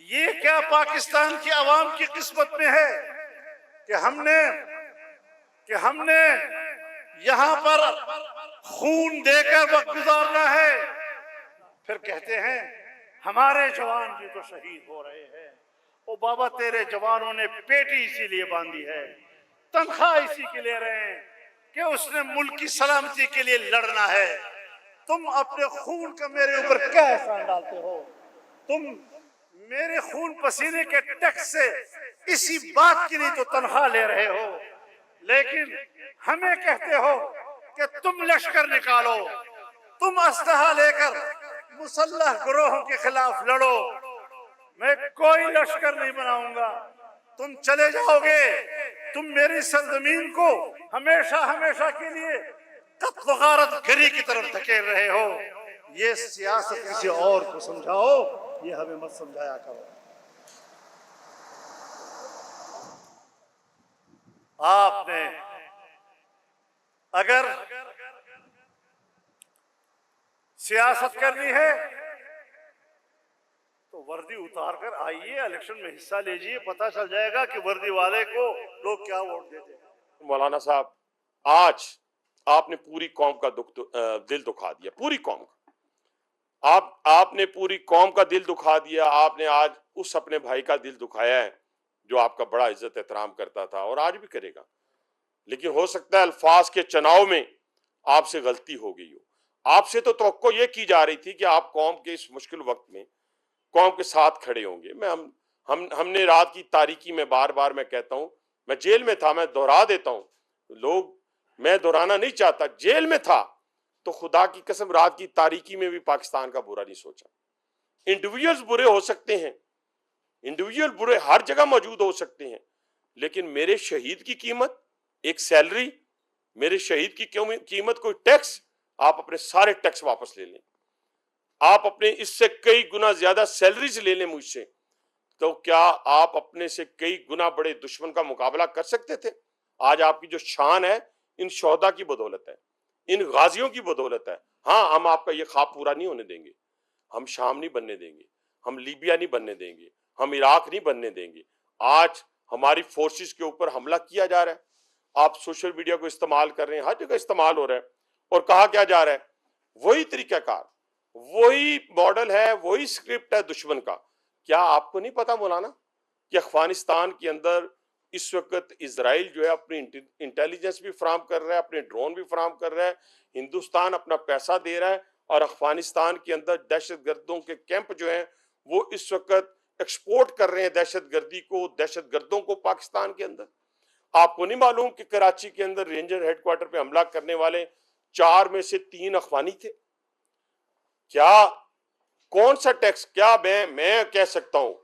یہ کیا پاکستان کی عوام کی قسمت میں ہے کہ ہم نے یہاں پر خون دے کر وقت گزارنا ہے، پھر کہتے ہیں ہمارے جوان بھی تو شہید ہو رہے ہیں۔ او بابا، تیرے جوانوں نے پیٹی اسی لیے باندھی ہے، تنخواہ اسی کے لے رہے ہیں کہ اس نے ملک کی سلامتی کے لیے لڑنا ہے۔ تم اپنے خون کا میرے اوپر کیا احسان ڈالتے ہو؟ تم میرے خون پسینے کے ٹیکس سے اسی بات کی نہیں تو تنخواہ لے رہے ہو، لیکن ہمیں کہتے ہو کہ تم لشکر نکالو، تم اسلحہ لے کر مسلح گروہوں کے خلاف لڑو۔ میں کوئی لشکر نہیں بناؤں گا، تم چلے جاؤ گے، تم میری سرزمین کو ہمیشہ ہمیشہ کے لیے قتل و غارت گری کی طرف دھکیل رہے ہو۔ یہ سیاست کسی اور کو سمجھاؤ، یہ ہمیں مت سمجھایا کرو۔ آپ نے اگر سیاست کرنی ہے تو وردی اتار کر آئیے، الیکشن میں حصہ لیجیے، پتہ چل جائے گا کہ وردی والے کو لوگ کیا ووٹ دیتے ہیں۔ مولانا صاحب، آج آپ نے پوری قوم کا دل دکھا دیا، پوری قوم کا۔ آپ نے پوری قوم کا دل دکھا دیا۔ آپ نے آج اس اپنے بھائی کا دل دکھایا ہے جو آپ کا بڑا عزت احترام کرتا تھا اور آج بھی کرے گا، لیکن ہو سکتا ہے الفاظ کے چناؤ میں آپ سے غلطی ہو گئی ہو۔ آپ سے تو توقع یہ کی جا رہی تھی کہ آپ قوم کے اس مشکل وقت میں قوم کے ساتھ کھڑے ہوں گے۔ ہم نے رات کی تاریکی میں بار بار میں کہتا ہوں، میں جیل میں تھا، میں دہرا دیتا ہوں، میں دہرانا نہیں چاہتا، جیل میں تھا تو خدا کی قسم رات کی تاریکی میں بھی پاکستان کا برا نہیں سوچا۔ انڈیویجولز برے ہو سکتے ہیں، انڈیویجول برے ہر جگہ موجود ہو سکتے ہیں، لیکن میرے شہید کی قیمت ایک سیلری، میرے شہید کی قیمت کوئی ٹیکس، آپ اپنے سارے ٹیکس واپس لے لیں، آپ اپنے اس سے کئی گنا زیادہ سیلریز لے لیں مجھ سے، تو کیا آپ اپنے سے کئی گنا بڑے دشمن کا مقابلہ کر سکتے تھے؟ آج آپ کی جو شان ہے ان شہداء کی بدولت ہے، ان غازیوں کی بدولت ہے۔ ہاں، ہم آپ کا یہ خواب پورا نہیں ہونے دیں گے، ہم شام نہیں بننے دیں گے، ہم لیبیا نہیں بننے دیں گے، ہم عراق نہیں بننے دیں گے۔ آج ہماری فورسز کے اوپر حملہ کیا جا رہا ہے، آپ سوشل میڈیا کو استعمال کر رہے ہیں، ہر جگہ استعمال ہو رہا ہے، اور کہا کیا جا رہا ہے؟ وہی طریقہ کار، وہی ماڈل ہے، وہی سکرپٹ ہے دشمن کا۔ کیا آپ کو نہیں پتا مولانا کہ افغانستان کے اندر اس وقت اسرائیل جو ہے اپنی انٹیلیجنس بھی فراہم کر رہا ہے، اپنے ڈرون بھی فراہم کر رہا ہے، ہندوستان اپنا پیسہ دے رہا ہے، اور افغانستان کے اندر دہشت گردوں کے کیمپ جو ہیں وہ اس وقت ایکسپورٹ کر رہے ہیں دہشت گردی کو، دہشت گردوں کو پاکستان کے اندر۔ آپ کو نہیں معلوم کہ کراچی کے اندر رینجر ہیڈ کوارٹر پہ حملہ کرنے والے 4 میں سے 3 افغانی تھے؟ کیا کون سا ٹیکس؟ کیا میں کہہ سکتا ہوں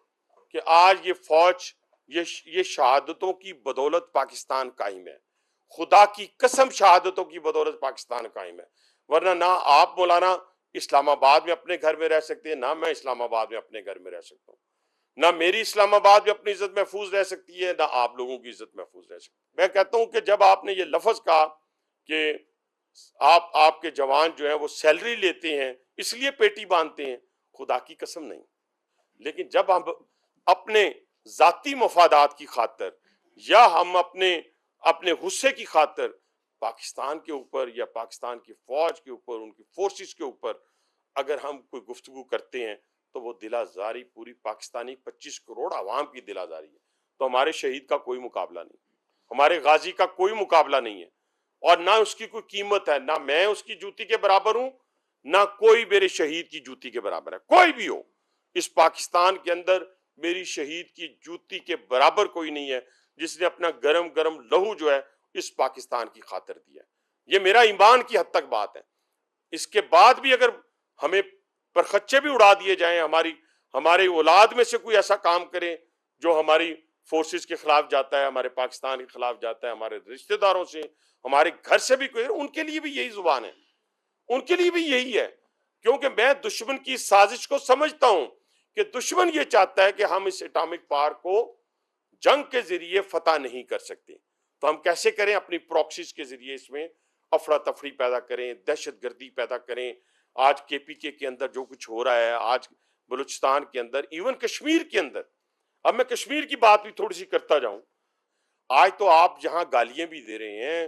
کہ آج یہ فوج، یہ شہادتوں کی بدولت پاکستان قائم ہے، خدا کی قسم شہادتوں کی بدولت پاکستان قائم ہے، ورنہ نہ آپ مولانا اسلام آباد میں اپنے گھر میں رہ سکتے ہیں، نہ میں اسلام آباد میں اپنے گھر میں رہ سکتا ہوں، نہ میری اسلام آباد میں اپنی عزت محفوظ رہ سکتی ہے، نہ آپ لوگوں کی عزت محفوظ رہ سکتی ہے۔ میں کہتا ہوں کہ جب آپ نے یہ لفظ کہا کہ آپ کے جوان جو ہیں وہ سیلری لیتے ہیں اس لیے پیٹی باندھتے ہیں، خدا کی قسم نہیں، لیکن جب ہم اپنے ذاتی مفادات کی خاطر یا ہم اپنے غصے کی خاطر پاکستان کے اوپر یا پاکستان کی فوج کے اوپر، ان کی فورسز کے اوپر اگر ہم کوئی گفتگو کرتے ہیں تو وہ دل آزاری پوری پاکستانی 25 کروڑ عوام کی دل آزاری ہے، تو ہمارے شہید کا کوئی مقابلہ نہیں، ہمارے غازی کا کوئی مقابلہ نہیں ہے، اور نہ اس کی کوئی قیمت ہے، نہ میں اس کی جوتی کے برابر ہوں، نہ کوئی میرے شہید کی جوتی کے برابر ہے، کوئی بھی ہو اس پاکستان کے اندر میری شہید کی جوتی کے برابر کوئی نہیں ہے جس نے اپنا گرم گرم لہو جو ہے اس پاکستان کی خاطر دیا ہے۔ یہ میرا ایمان کی حد تک بات ہے۔ اس کے بعد بھی اگر ہمیں پرخچے بھی اڑا دیے جائیں، ہمارے اولاد میں سے کوئی ایسا کام کرے جو ہماری فورسز کے خلاف جاتا ہے، ہمارے پاکستان کے خلاف جاتا ہے، ہمارے رشتہ داروں سے، ہمارے گھر سے بھی کوئی، ان کے لیے بھی یہی زبان ہے، ان کے لیے بھی یہی ہے، کیونکہ میں دشمن کی سازش کو سمجھتا ہوں کہ دشمن یہ چاہتا ہے کہ ہم اس ایٹامک پاور کو جنگ کے ذریعے فتح نہیں کر سکتے، تو ہم کیسے کریں؟ اپنی پراکسیز کے ذریعے اس میں افراتفری پیدا کریں، دہشت گردی پیدا کریں۔ آج کے پی کے اندر جو کچھ ہو رہا ہے، آج بلوچستان کے اندر، ایون کشمیر کے اندر. اب میں کشمیر کی بات بھی تھوڑی سی کرتا جاؤں. آج تو آپ جہاں گالیاں بھی دے رہے ہیں،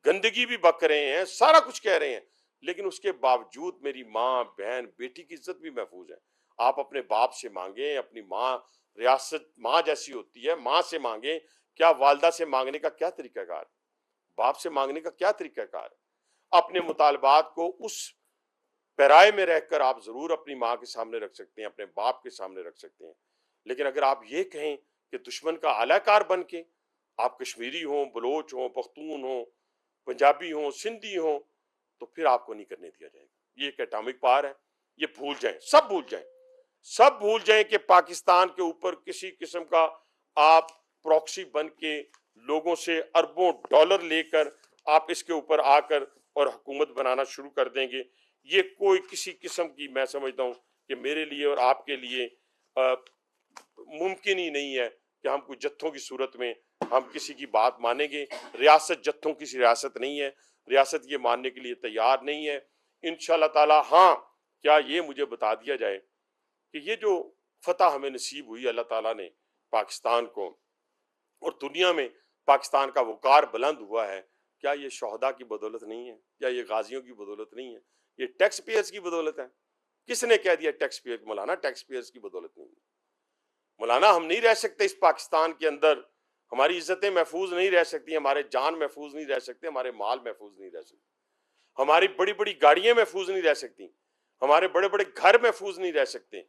گندگی بھی بک رہے ہیں، سارا کچھ کہہ رہے ہیں، لیکن اس کے باوجود میری ماں، بہن، بیٹی کی عزت بھی محفوظ ہے. آپ اپنے باپ سے مانگیں، اپنی ماں، ریاست ماں جیسی ہوتی ہے، ماں سے مانگیں. کیا والدہ سے مانگنے کا کیا طریقہ کار ہے؟ باپ سے مانگنے کا کیا طریقہ کار ہے؟ اپنے مطالبات کو اس پیرائے میں رہ کر آپ ضرور اپنی ماں کے سامنے رکھ سکتے ہیں، اپنے باپ کے سامنے رکھ سکتے ہیں. لیکن اگر آپ یہ کہیں کہ دشمن کا اعلی کار بن کے آپ کشمیری ہوں، بلوچ ہوں، پختون ہوں، پنجابی ہوں، سندھی ہوں، تو پھر آپ کو نہیں کرنے دیا جائے گا. یہ ایک ایٹامک پاور ہے. یہ بھول جائیں، سب بھول جائیں، سب بھول جائیں کہ پاکستان کے اوپر کسی قسم کا آپ پروکسی بن کے لوگوں سے اربوں ڈالر لے کر آپ اس کے اوپر آ کر اور حکومت بنانا شروع کر دیں گے. یہ کوئی کسی قسم کی، میں سمجھتا ہوں کہ میرے لیے اور آپ کے لیے ممکن ہی نہیں ہے کہ ہم کوئی جتھوں کی صورت میں ہم کسی کی بات مانیں گے. ریاست جتھوں کی ریاست نہیں ہے، ریاست یہ ماننے کے لیے تیار نہیں ہے. انشاءاللہ تعالی ہاں، کیا یہ مجھے بتا دیا جائے کہ یہ جو فتح ہمیں نصیب ہوئی اللہ تعالیٰ نے پاکستان کو، اور دنیا میں پاکستان کا وقار بلند ہوا ہے، کیا یہ شہداء کی بدولت نہیں ہے؟ کیا یہ غازیوں کی بدولت نہیں ہے؟ یہ ٹیکس پیئرز کی بدولت ہے. کس نے کہہ دیا ٹیکس پیئر؟ مولانا ٹیکس پیئرز کی بدولت نہیں ہے. مولانا ہم نہیں رہ سکتے اس پاکستان کے اندر، ہماری عزتیں محفوظ نہیں رہ سکتی، ہمارے جان محفوظ نہیں رہ سکتے، ہمارے مال محفوظ نہیں رہ سکتے، ہماری بڑی بڑی گاڑیاں محفوظ نہیں رہ سکتی، ہمارے بڑے بڑے گھر محفوظ نہیں رہ سکتے.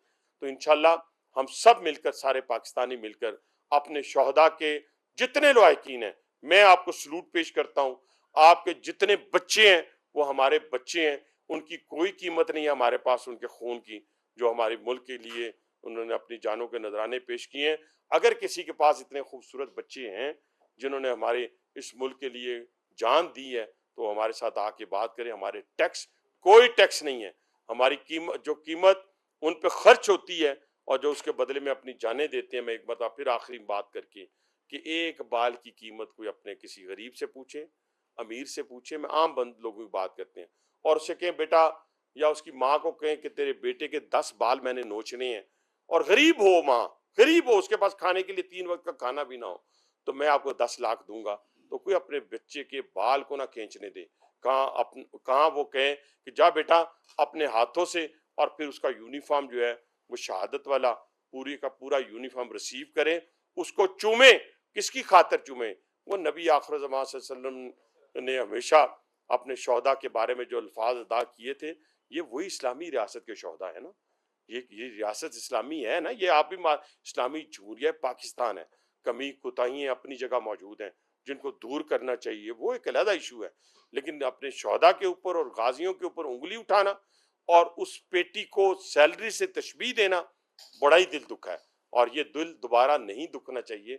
تو انشاءاللہ ہم سب مل کر، سارے پاکستانی مل کر اپنے شہداء کے جتنے لواحقین ہیں، میں آپ کو سلوٹ پیش کرتا ہوں. آپ کے جتنے بچے ہیں وہ ہمارے بچے ہیں، ان کی کوئی قیمت نہیں ہے ہمارے پاس ان کے خون کی، جو ہمارے ملک کے لیے انہوں نے اپنی جانوں کے نذرانے پیش کیے ہیں. اگر کسی کے پاس اتنے خوبصورت بچے ہیں جنہوں نے ہمارے اس ملک کے لیے جان دی ہے، تو ہمارے ساتھ آ کے بات کریں. ہمارے ٹیکس، کوئی ٹیکس نہیں ہے. ہماری قیمت، جو قیمت ان پہ خرچ ہوتی ہے اور جو اس کے بدلے میں اپنی جانیں دیتے ہیں. میں ایک مرتبہ پھر آخری بات کر کے کہ ایک بال کی قیمت کوئی اپنے کسی غریب سے پوچھے، امیر سے پوچھے، میں عام بند لوگوں کی بات کرتے ہیں، اور اسے کہیں بیٹا، یا اس کی ماں کو کہیں کہ تیرے بیٹے کے 10 بال میں نے نوچنے ہیں، اور غریب ہو ماں، غریب ہو، اس کے پاس کھانے کے لیے 3 وقت کا کھانا بھی نہ ہو، تو میں آپ کو 10 لاکھ دوں گا. تو کوئی اپنے بچے کے بال کو نہ کھینچنے دے. کہاں وہ کہیں کہ جا بیٹا اپنے ہاتھوں سے، اور پھر اس کا یونیفارم جو ہے وہ شہادت والا پوری کا پورا یونیفارم ریسیو کریں، اس کو چومیں. کس کی خاطر چومیں؟ وہ نبی آخر زمان صلی اللہ علیہ وسلم نے ہمیشہ اپنے شہداء کے بارے میں جو الفاظ ادا کیے تھے، یہ وہی اسلامی ریاست کے شہداء ہیں نا. یہ ریاست اسلامی ہے نا. یہ آپ بھی اسلامی جمہوریہ پاکستان ہے. کمی کوتاہیاں اپنی جگہ موجود ہیں جن کو دور کرنا چاہیے، وہ ایک علیحدہ ایشو ہے. لیکن اپنے شہداء کے اوپر اور غازیوں کے اوپر انگلی اٹھانا اور اس پیٹی کو سیلری سے تشبیہ دینا بڑا ہی دل دکھا ہے، اور یہ دل دوبارہ نہیں دکھنا چاہیے.